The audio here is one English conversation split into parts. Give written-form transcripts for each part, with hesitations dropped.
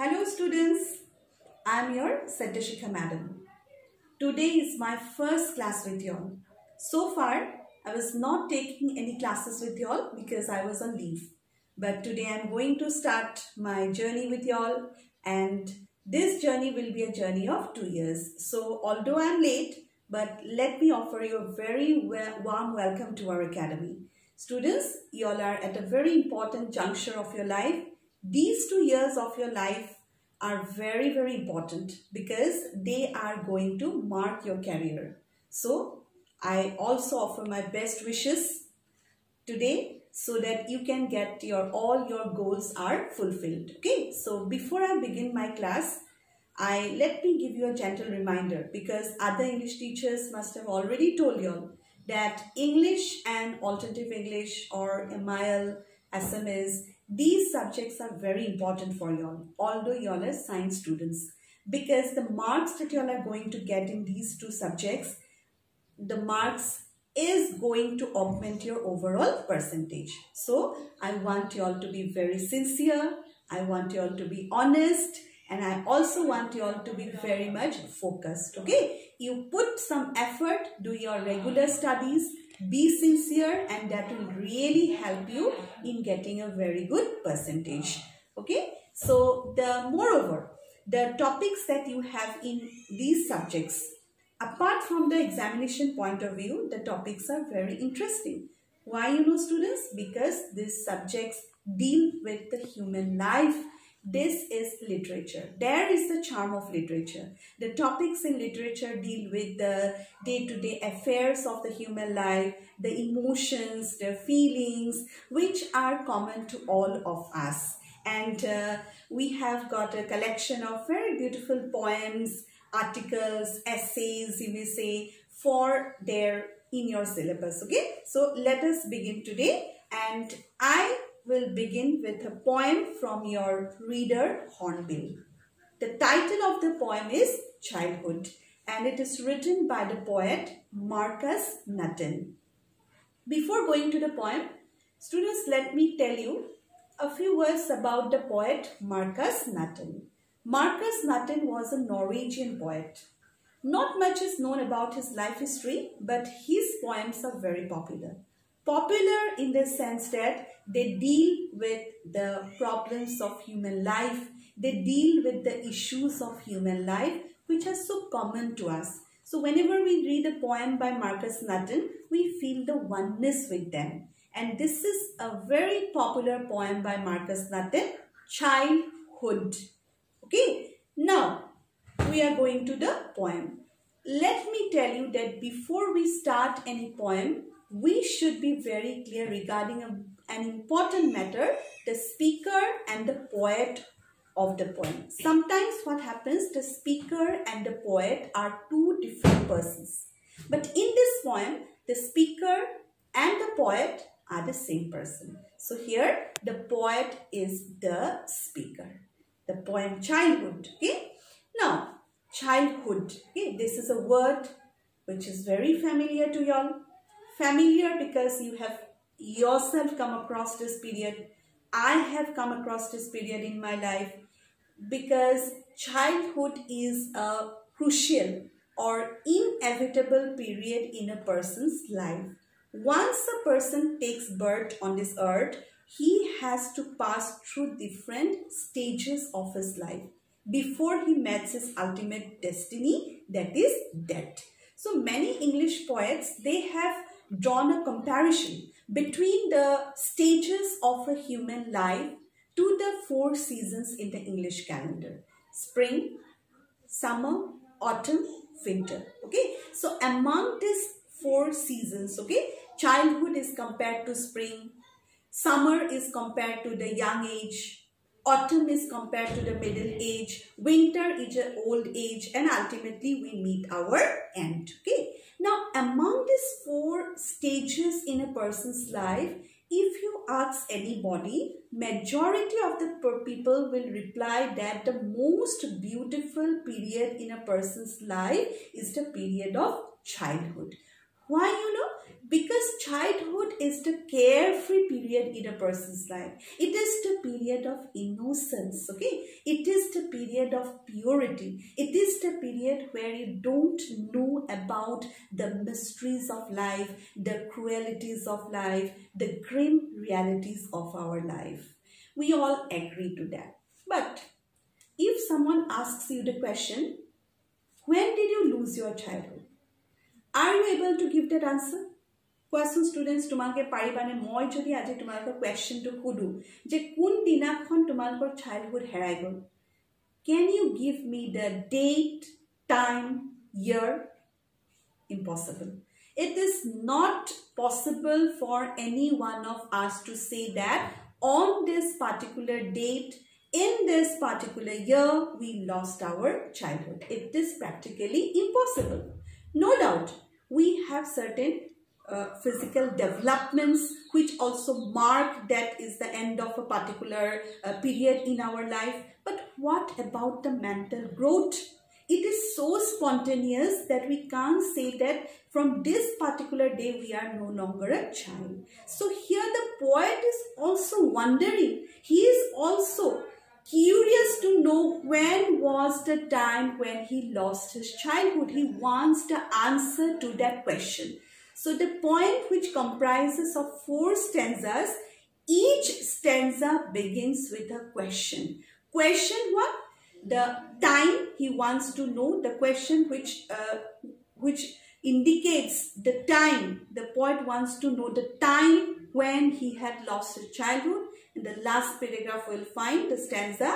Hello students, I am your Satyashikha madam. Today is my first class with you all. So far, I was not taking any classes with you all because I was on leave. But today I am going to start my journey with you all, and this journey will be a journey of 2 years. So although I am late, but let me offer you a very warm welcome to our academy. Students, you all are at a very important juncture of your life. These 2 years of your life are very important because they are going to mark your career. So I also offer my best wishes today so that you can get all your goals are fulfilled. Okay, so before I begin my class, let me give you a gentle reminder, because other English teachers must have already told you all that English and alternative English or MIL, SMS, these subjects are very important for you all, although you all are science students, because the marks that you all are going to get in these two subjects, the marks is going to augment your overall percentage. So I want you all to be very sincere, I want you all to be honest, and I also want you all to be very much focused. Okay, you put some effort, do your regular studies, be sincere, and that will really help you in getting a very good percentage. Okay, so moreover, the topics that you have in these subjects, apart from the examination point of view, the topics are very interesting. Why, students? Because these subjects deal with the human life. This is literature. There is the charm of literature. The topics in literature deal with the day-to-day affairs of the human life, the emotions, the feelings, which are common to all of us. And we have got a collection of very beautiful poems, articles, essays, you may say, in your syllabus. Okay, so let us begin today, and I will begin with a poem from your reader Hornbill. The title of the poem is Childhood, and it is written by the poet Marcus Nutten. Before going to the poem, students, let me tell you a few words about the poet Marcus Nutten. Marcus Nutten was a Norwegian poet. Not much is known about his life history, but his poems are very popular. Popular in the sense that they deal with the problems of human life. They deal with the issues of human life, which are so common to us. So whenever we read a poem by Marcus Nutten, we feel the oneness with them. And this is a very popular poem by Marcus Nutten, Childhood. Okay, now we are going to the poem. Let me tell you that before we start any poem, we should be very clear regarding an important matter, the speaker and the poet of the poem. Sometimes what happens, the speaker and the poet are two different persons. But in this poem, the speaker and the poet are the same person. So here, the poet is the speaker. The poem Childhood. Okay. Now, childhood. Okay. This is a word which is very familiar to you all. Familiar because you have yourself come across this period. I have come across this period in my life, because childhood is a crucial or inevitable period in a person's life. Once a person takes birth on this earth, he has to pass through different stages of his life before he meets his ultimate destiny, that is death. So many English poets, they have drawn a comparison between the stages of a human life to the 4 seasons in the English calendar: spring, summer, autumn, winter. Okay, so among these 4 seasons, okay, childhood is compared to spring, summer is compared to the young age, autumn is compared to the middle age, winter is an old age, and ultimately we meet our end. Okay. Now, among these 4 stages in a person's life, if you ask anybody, majority of the people will reply that the most beautiful period in a person's life is the period of childhood. Why, Because childhood is the carefree period in a person's life. It is the period of innocence, okay? It is the period of purity. It is the period where you don't know about the mysteries of life, the cruelties of life, the grim realities of our life. We all agree to that. But if someone asks you the question, when did you lose your childhood? Are you able to give that answer? Question students, তোমালকে পারিবানে মই যদি আজি তোমালকৰ কোৱেশ্চনটো খুদু যে কোন দিনাখন তোমালকৰ childhood হেৰাই গল? Can you give me the date, time, year? Impossible. It is not possible for any one of us to say that on this particular date, in this particular year, we lost our childhood. It is practically impossible. No doubt, we have certain physical developments which also mark that is the end of a particular period in our life. But what about the mental growth? It is so spontaneous that we can't say that from this particular day we are no longer a child. So here the poet is also wondering. He is also curious to know when was the time when he lost his childhood. He wants the answer to that question. So the poem, which comprises of 4 stanzas, each stanza begins with a question. Question what? The time he wants to know. The question which indicates the time. The poet wants to know the time when he had lost his childhood. In the last paragraph, we'll find the stanza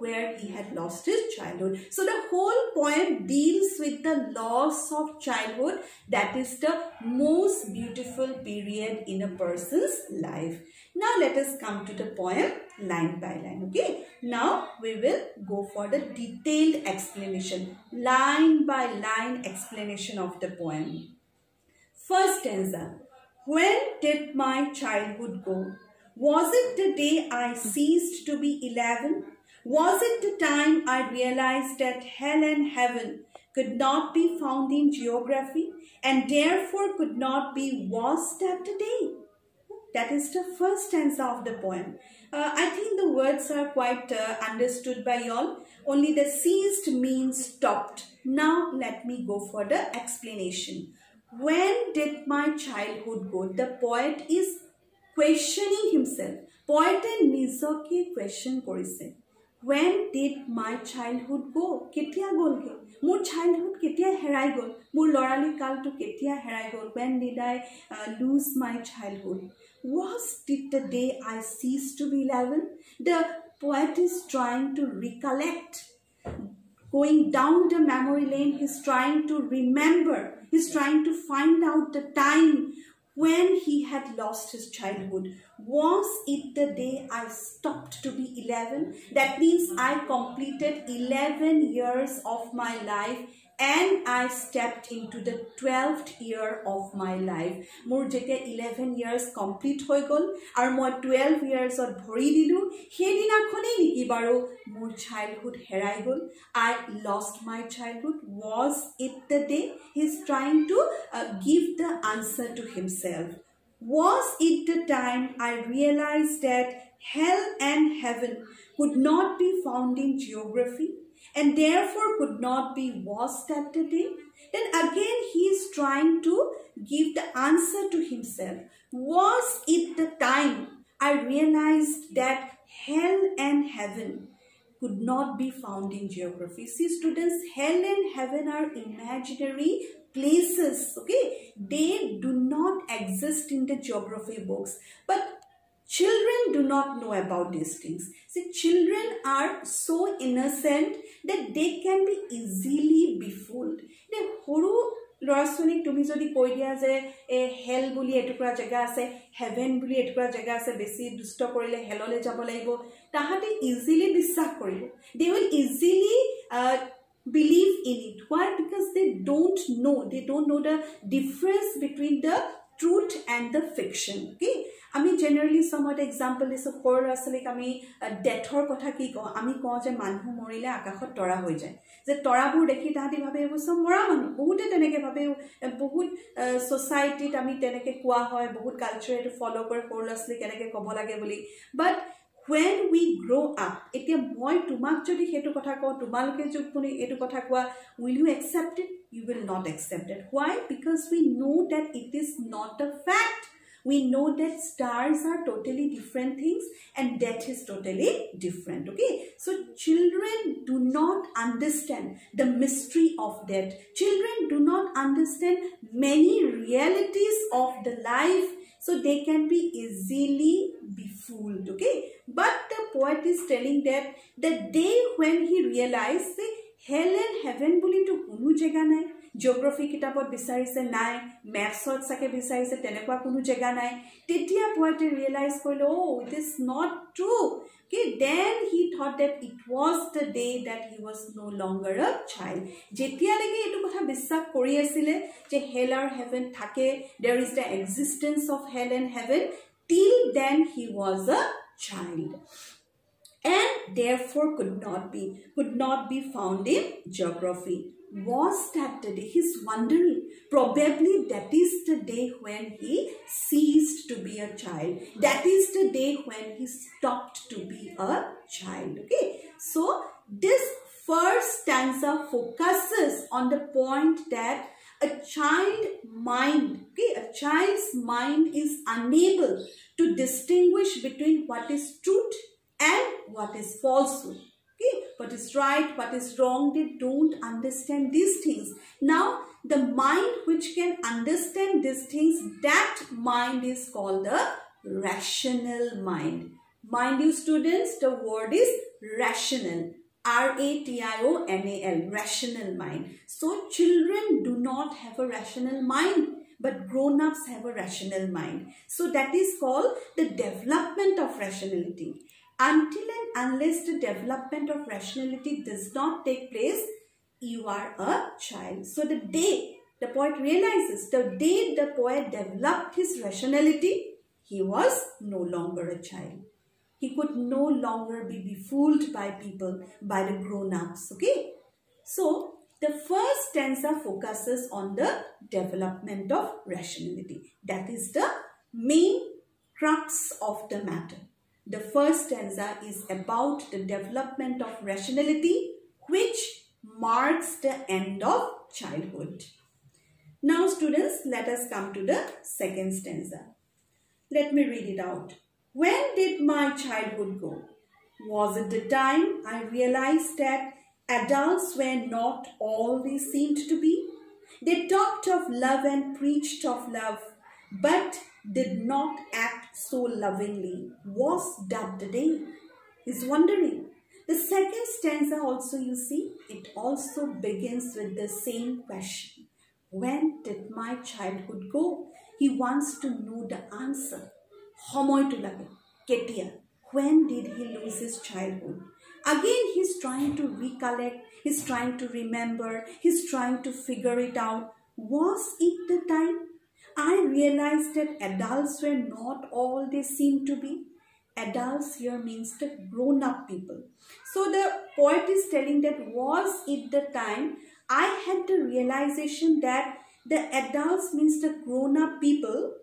where he had lost his childhood. So the whole poem deals with the loss of childhood. That is the most beautiful period in a person's life. Now let us come to the poem line by line. Okay. Now we will go for the detailed explanation, line by line explanation of the poem. First stanza. When did my childhood go? Was it the day I ceased to be 11? Was it the time I realized that hell and heaven could not be found in geography and therefore could not be was that the day? That is the first stanza of the poem. I think the words are quite understood by y'all. Only the ceased means stopped. Now let me go for the explanation. When did my childhood go? The poet is questioning himself. Poet nijoke question korise. When did my childhood go? Ketia golge? Mur childhood ketia herai gol? Mur lorali kaltu ketia herai gol? When did I lose my childhood? Was it the day I ceased to be 11? The poet is trying to recollect. Going down the memory lane, he's trying to remember. He's trying to find out the time when he had lost his childhood. Was it the day I stopped to be 11? That means I completed 11 years of my life and I stepped into the 12th year of my life. Mur jete 11 years complete hoi gol ar moi 12 years or bhori dilu hedina khone niki baro mur childhood herai gol. I lost my childhood. Was it the day? He's trying to give the answer to himself. Was it the time I realized that hell and heaven could not be found in geography and therefore could not be was that the day? Then again he is trying to give the answer to himself. Was it the time I realized that hell and heaven could not be found in geography? See students, hell and heaven are imaginary places, okay? They do not exist in the geography books. But children do not know about these things. See, children are so innocent that they can be easily befooled. The horu lorasonic tumi jodi koi dia je hell buli etukra jaga ase, heaven buli etukra jaga ase, besi dusto korile hellole jabo laibo, tahate easily বিশ্বাস koribo. They will easily believe in it. Why? Because they don't know the difference between the truth and the fiction. Okay, আমি generally some other example is of horror asalik ami deathor kotha ki ko ami ko je manhu morile akakhot tora hoi jay je torabur dekhi tahati bhabe ebu sob mora manu bahute teneke bhabe bahut society t ami teneke koa hoy bahut culture etu follow kore horror asalik eneke kobo lage boli. But when we grow up, etia moi tumak jodi hetu kotha ko tumalke jupuni etu kotha kwa, will you accept it? You will not accept it. Why? Because we know that it is not a fact. We know that stars are totally different things and death is totally different. Okay, so children do not understand the mystery of death. Children do not understand many realities of the life, so they can be easily be fooled. Okay, but the poet is telling that the day when he realized that hell and heaven boli to kunu jega nai, geography kitabot bisarise nai, maths ot sake bisarise tenekwa kunu jega nai, tetia poet realize koilo, oh, it is not true. Okay, then he thought that it was the day that he was no longer a child. Jetia lege etu kotha bissak kori asile je hell or heaven thake, there is the existence of hell and heaven, till then he was a child and therefore could not be found in geography. Was that the day? He's wondering. Probably that is the day when he ceased to be a child. That is the day when he stopped to be a child. Okay, so this first stanza focuses on the point that a child's mind is unable to distinguish between what is truth and what is falsehood. Okay, what is right, what is wrong, they don't understand these things. Now, the mind which can understand these things, that mind is called the rational mind. Mind you students, the word is rational. R-A-T-I-O-N-A-L, rational mind. So, children do not have a rational mind, but grown-ups have a rational mind. So, that is called the development of rationality. Until and unless the development of rationality does not take place, you are a child. So the day the poet realizes, the day the poet developed his rationality, he was no longer a child. He could no longer be befooled by people, by the grown-ups. Okay, so the first stanza focuses on the development of rationality. That is the main crux of the matter. The first stanza is about the development of rationality, which marks the end of childhood. Now students, let us come to the second stanza. Let me read it out. When did my childhood go? Was it the time I realized that adults were not all they seemed to be? They talked of love and preached of love, but did not act so lovingly. Was that the day? He's wondering. The second stanza also, you see, it also begins with the same question. When did my childhood go? He wants to know the answer. Homoy to lage. Ketia. When did he lose his childhood? Again, he's trying to recollect. He's trying to remember. He's trying to figure it out. Was it the time I realized that adults were not all they seem to be? Adults here means the grown-up people. So the poet is telling that was it the time I had the realization that the adults means the grown-up people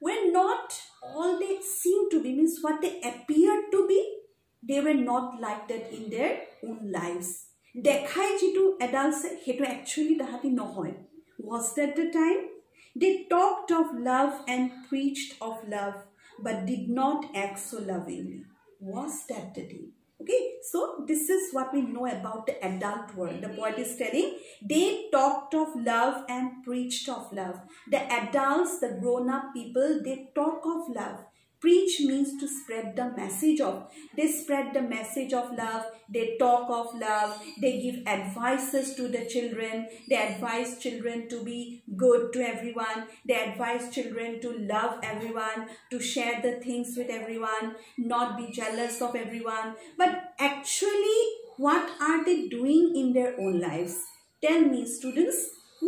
were not all they seem to be, means what they appeared to be. They were not like that in their own lives. Dekhai jitu adults hetu actually tahati nohoy. Was that the time? They talked of love and preached of love, but did not act so lovingly. Was that the day? Okay, so this is what we know about the adult world. The poet is telling they talked of love and preached of love. The adults, the grown-up people, they talk of love. Preach means to spread the message of. They spread the message of love. They talk of love. They give advices to the children. They advise children to be good to everyone. They advise children to love everyone, to share the things with everyone, not be jealous of everyone. But actually, what are they doing in their own lives? Tell me, students.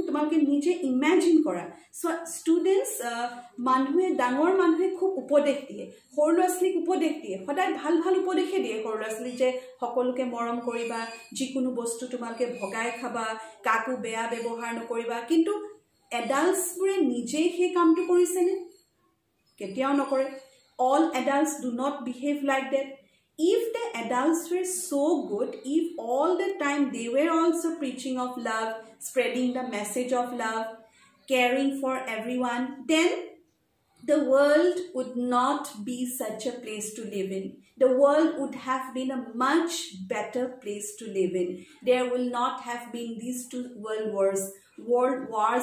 তোমাকে নিজে imagine কৰা so students মানুহে ডাঙৰ মানুহে খুব উপদেশ দিয়ে সৰু ল'ৰা-ছোৱালীক উপদেশ দিয়ে সদায় ভাল ভাল উপদেশে দিয়ে সৰু ল'ৰা-ছোৱালীক যে সকলোকে মৰম কৰিবা যিকোনো বস্তু তোমাকে ভগাই খাবা কাকো বেয়া ব্যৱহাৰ নকৰিবা কিন্তু এডাল্টস বোৰে নিজে সেই কামটো কৰিছেনে কেতিয়াও নকৰে all adults do not behave like that if the adults were so good, if all the time they were also preaching of love, spreading the message of love, caring for everyone, then the world would not be such a place to live in. The world would have been a much better place to live in. There will not have been these two world wars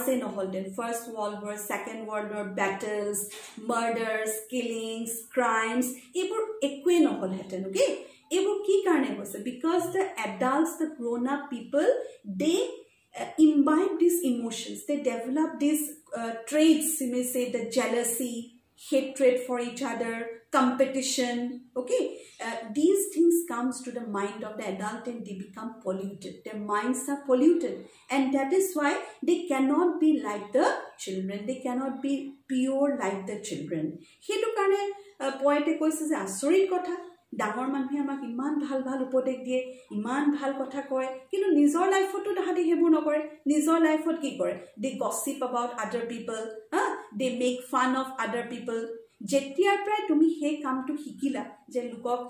in Holden. First World War, Second World War, battles, murders, killings, crimes. Okay? Because the adults, the grown-up people, they imbibe these emotions. They develop these traits, you may say, the jealousy, hatred for each other, competition. Okay, these things comes to the mind of the adult and they become polluted. Their minds are polluted, and that is why they cannot be like the children. They cannot be pure like the children. Hetu karone poete koise je asorit kotha. ডাঙৰ মানুহে আমাক ইমান ভাল ভাল উপদেশ দিয়ে, ইমান ভাল কথা কয়, কিন্তু নিজৰ লাইফতো তাহাঁতে হেবোৰ নকৰে। নিজৰ লাইফত কি কৰে? They gossip about other people, they make fun of other people. যেতিয়াৰ পৰাই তুমি সেই কামটো শিকিলা যে লোকক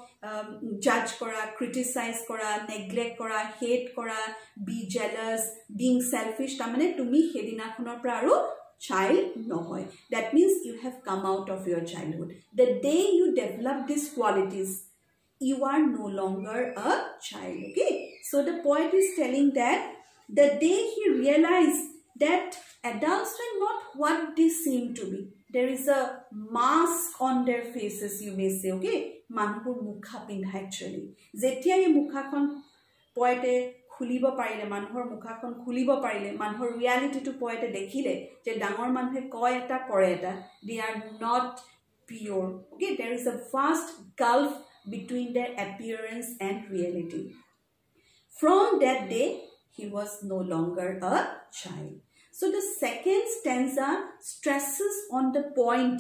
জাজ কৰা, ক্ৰিটিসাইজ কৰা, নেগলেক্ট কৰা, হেট কৰা, বি জেলাস, বিং সেলফিশ, তাৰমানে তুমি হেদিনাখনৰ পৰা আৰু child নহয়. That means you have come out of your childhood. The day you develop these qualities, you are no longer a child. Okay, so the poet is telling that the day he realized that adults were not what they seem to be. There is a mask on their faces, you may say. Okay, manupur mukha pindha actually. Jetia ye mukha kon poete খুলিব পাৰিলে, মানুহৰ মুখাখন খুলিব পাৰিলে, মানুহৰ ৰিয়ালিটিটো poete দেখিলে যে ডাঙৰ মানুহে কয় এটা কৰে এটা, they are not pure. Okay, there is a vast gulf between their appearance and reality. From that day, he was no longer a child. So the second stanza stresses on the point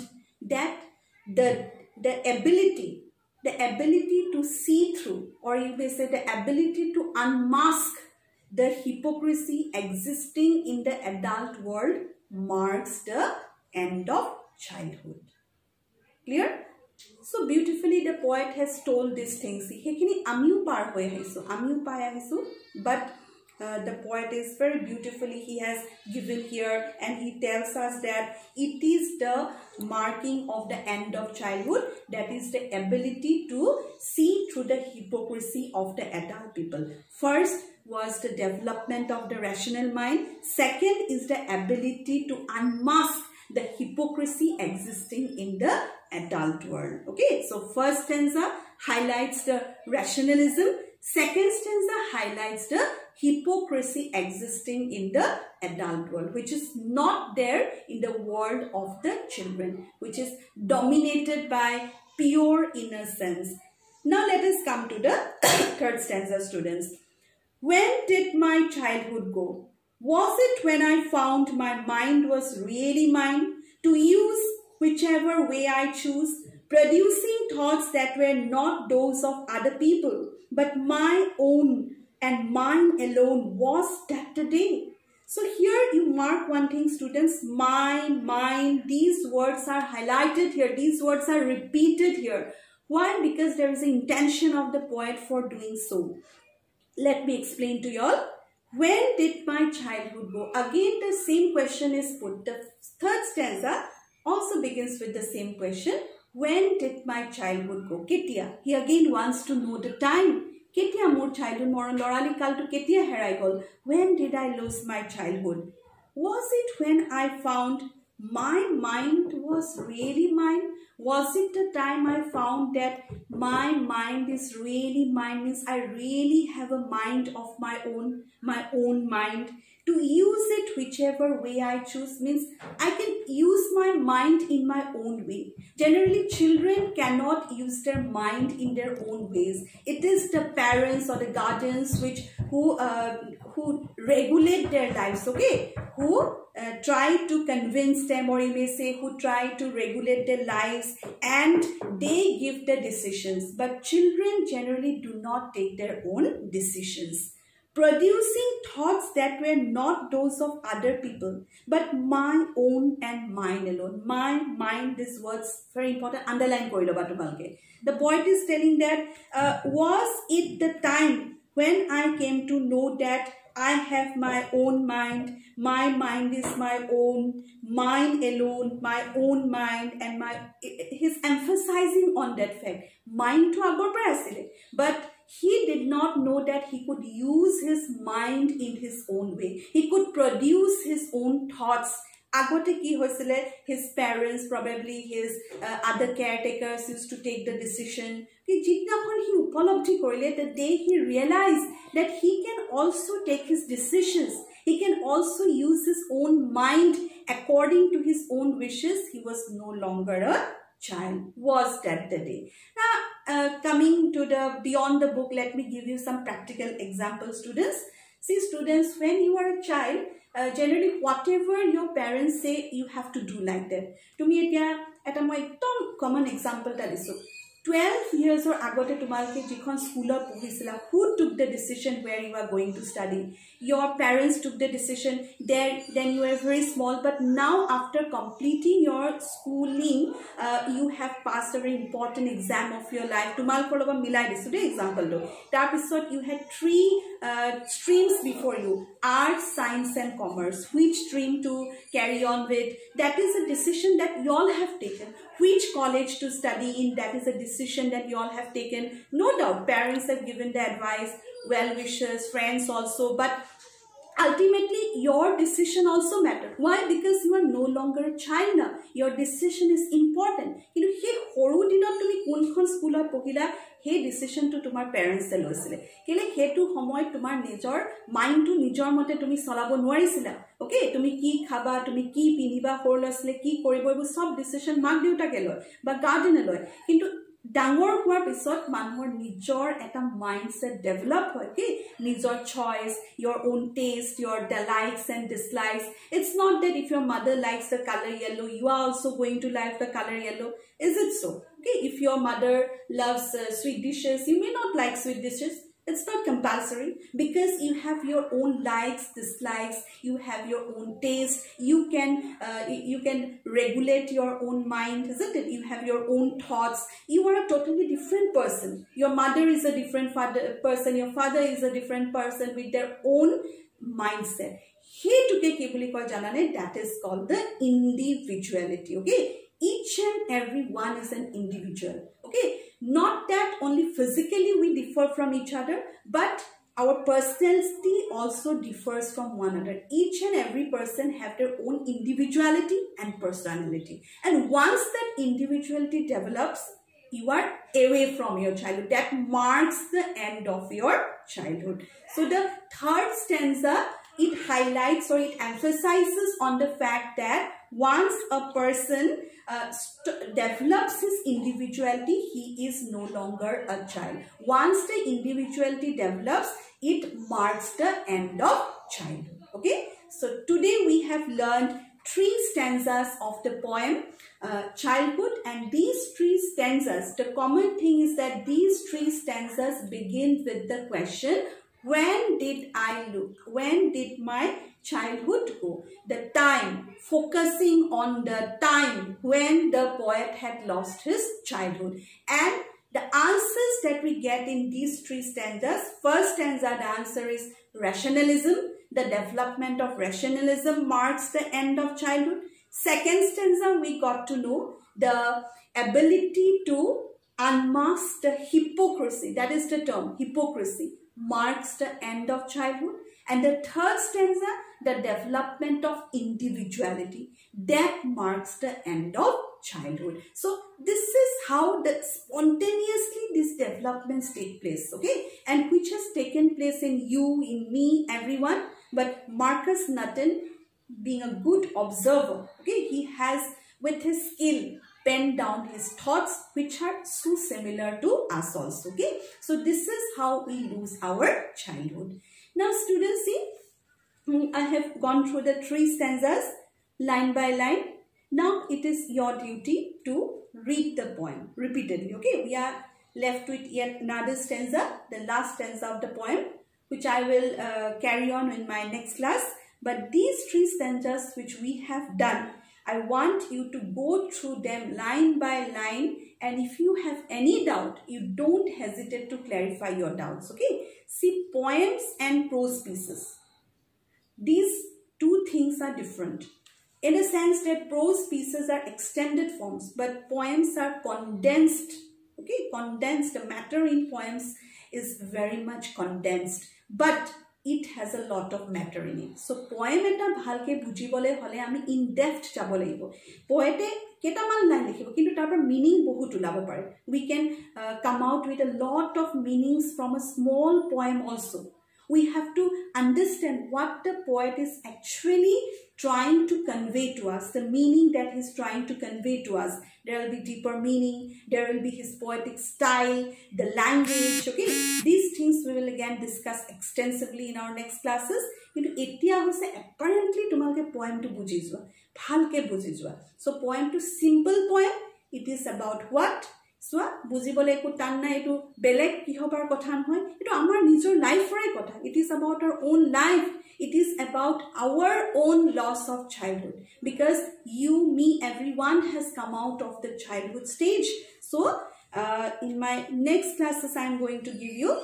that the ability to see through, or you may say the ability to unmask the hypocrisy existing in the adult world marks the end of childhood. Clear? So beautifully the poet has told these things. Hekhini amiu par hoye aisu, amiu pai aisu, but the poet is very beautifully, he has given here, and he tells us that it is the marking of the end of childhood, that is the ability to see through the hypocrisy of the adult people. First was the development of the rational mind. Second is the ability to unmask the hypocrisy existing in the adult world. Okay, so first stanza highlights the rationalism, second stanza highlights the hypocrisy existing in the adult world, which is not there in the world of the children, which is dominated by pure innocence. Now let us come to the third stanza, students. When did my childhood go? Was it when I found my mind was really mine, to use whichever way I choose, producing thoughts that were not those of other people, but my own, and mine alone? Was that the day? So here you mark one thing, students, mine, mine, these words are highlighted here, these words are repeated here. Why? Because there is an intention of the poet for doing so. Let me explain to you all. When did my childhood go? Again the same question is put. The third stanza also begins with the same question. When did my childhood go? Ketia. He again wants to know the time. Ketia more childhood, more lorali kal to ketia herai gol. When did I lose my childhood? Was it when I found my mind was really mine? Was it the time I found that my mind is really mine, means I really have a mind of my own mind? To use it whichever way I choose, means I can use my mind in my own way. Generally, children cannot use their mind in their own ways. It is the parents or the guardians who regulate their lives, okay? Who try to convince them, or you may say who try to regulate their lives, and they give the decisions. But children generally do not take their own decisions. producing thoughts that were not those of other people, but my own and mine alone. My mind, this word's very important, underline kori loba tumalke. The poet is telling that was it the time when I came to know that I have my own mind is my own, mine alone, my own mind, and he's emphasizing on that fact. Mind to agor pra asile, but he did not know that he could use his mind in his own way. He could produce his own thoughts. Agote ki hoisile, his parents, probably his other caretakers used to take the decision. He upalabdhi korile, the day he realized that he can also take his decisions. He can also use his own mind according to his own wishes. He was no longer a child. Was that the day? Now, coming to the beyond the book, let me give you some practical examples, students. See, students, when you are a child, generally whatever your parents say, you have to do like that. To me, it's a common example. 12 years or agote tumalke jikhon schooler pohisila, who took the decision where you are going to study? Your parents took the decision. Then you were very small, but now after completing your schooling, you have passed a very important exam of your life. Tumal koloba milai disu de example do. Tar pisot you had 3 streams before you: arts, science, and commerce. Which stream to carry on with? That is a decision that you all have taken. Which college to study in? That is a decision that you all have taken. No doubt, parents have given the advice, well-wishers, friends also, but ultimately your decision also matters. Why? Because you are no longer a child now. Your decision is important. You know, he horu dinot tumi kunkhon school or pohila, he decision to tumar parents se loisile. Kele he to homoy tumar nijor mind to nijor mote tumi solabo nwarisila. Okay, tumi ki khaba, tumi ki piniba, horlosle ki koribo, ebu sob decision mak deuta keloi ba guardian eloi. Kintu ডাঙৰ হোৱাৰ পিছত মানুহৰ নিজৰ এটা mindset develop হয় কি নিজৰ choice, your own taste, your likes and dislikes. It's not that if your mother likes the color yellow, you are also going to like the color yellow. Is it so? Okay, if your mother loves sweet dishes, you may not like sweet dishes. It's not compulsory, because you have your own likes, dislikes, you have your own taste. You can regulate your own mind, isn't it? You have your own thoughts. You are a totally different person. Your mother is a different person. Your father is a different person with their own mindset. That is called the individuality. Okay, each and every one is an individual. Okay, not that only physically we differ from each other, but our personality also differs from one another. Each and every person have their own individuality and personality. And once that individuality develops, you are away from your childhood. That marks the end of your childhood. So the third stanza, it highlights or it emphasizes on the fact that once a person develops his individuality, he is no longer a child. Once the individuality develops, it marks the end of childhood. Okay, so today we have learned 3 stanzas of the poem Childhood, and these 3 stanzas, the common thing is that these 3 stanzas begin with the question, when did I look? When did my childhood go? The time, focusing on the time when the poet had lost his childhood. And the answers that we get in these 3 stanzas, first stanza, the answer is rationalism. The development of rationalism marks the end of childhood. Second stanza, we got to know the ability to unmask the hypocrisy. That is the term, hypocrisy, marks the end of childhood. And the third stanza, the development of individuality, that marks the end of childhood. So this is how spontaneously these developments take place, okay, and which has taken place in you, in me, everyone. But Marcus Nutton, being a good observer, okay, he has with his skill penned down his thoughts, which are so similar to us also. Okay, so this is how we lose our childhood. Now students, see, I have gone through the 3 stanzas line by line. Now it is your duty to read the poem repeatedly. Okay, we are left with yet another stanza, the last stanza of the poem, which I will carry on in my next class. But these 3 stanzas which we have done, I want you to go through them line by line, and if you have any doubt, you don't hesitate to clarify your doubts, okay? See, poems and prose pieces, these 2 things are different. In a sense that prose pieces are extended forms, but poems are condensed, okay? Condensed, the matter in poems is very much condensed, but it has a lot of matter in it. So poem eta bhalke bujibole hole ami in depth jabo lagibo. Poete ketaman line likhibo kintu tar par meaning bahut ulabo pare. We can come out with a lot of meanings from a small poem also. We have to understand what the poet is actually trying to convey to us, the meaning that he's trying to convey to us. There will be deeper meaning, there will be his poetic style, the language, okay? These things we will again discuss extensively in our next classes. But apparently tumalke poem to bujizwa, bhalke bujizwa. So poem to simple poem, it is about what? So, bujibole ko tanna etu belek ki hobar kotha noy, etu amar nijor life ore kotha. It is about our own life. It is about our own loss of childhood, because you, me, everyone has come out of the childhood stage. So in my next classes I am going to give you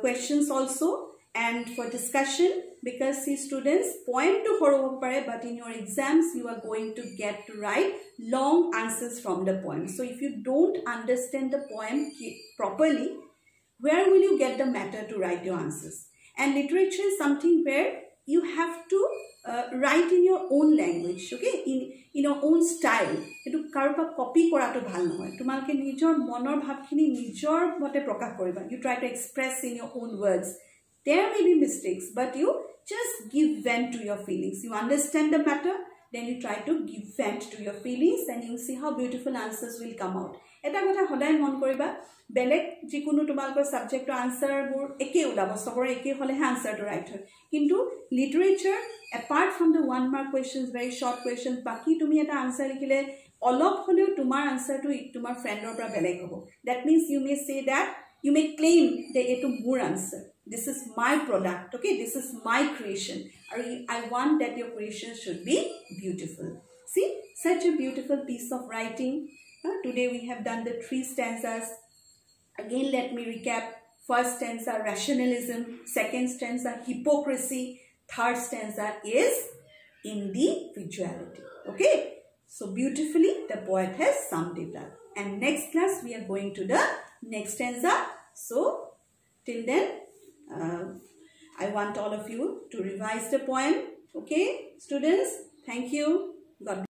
questions also and for discussion, because see students, poem to horobo pare, but in your exams you are going to get to write long answers from the poem. So if you don't understand the poem properly, where will you get the matter to write your answers? And literature is something where you have to write in your own language, okay? In your own style. Etu karopa copy korato bhal nohoy. Tumalke nijor monor bhabkhini nijor mote prakash koriba. You try to express in your own words. There may be mistakes, but you just give vent to your feelings. You understand the matter, then you try to give vent to your feelings, and you will see how beautiful answers will come out. Eta kotha hodai mon koriba, belek jikunu tumalkor subject or answer bur eke ulabo, sobor eke hole answer to write hoy. Kintu literature, apart from the 1 mark questions, very short questions, baki tumi eta answer likhile olop holeo tumar answer to tumar friend or pra belek hobo. That means you may say that, you may claim that etu mur answer. This is my product, okay? This is my creation. I want that your creation should be beautiful. See, such a beautiful piece of writing. Today we have done the 3 stanzas. Again, let me recap. First stanza, rationalism. Second stanza, hypocrisy. Third stanza is individuality. Okay? So beautifully, the poet has summed it up. And next class, we are going to the next stanza. So, till then, I want all of you to revise the poem. Okay, students? Thank you. God bless.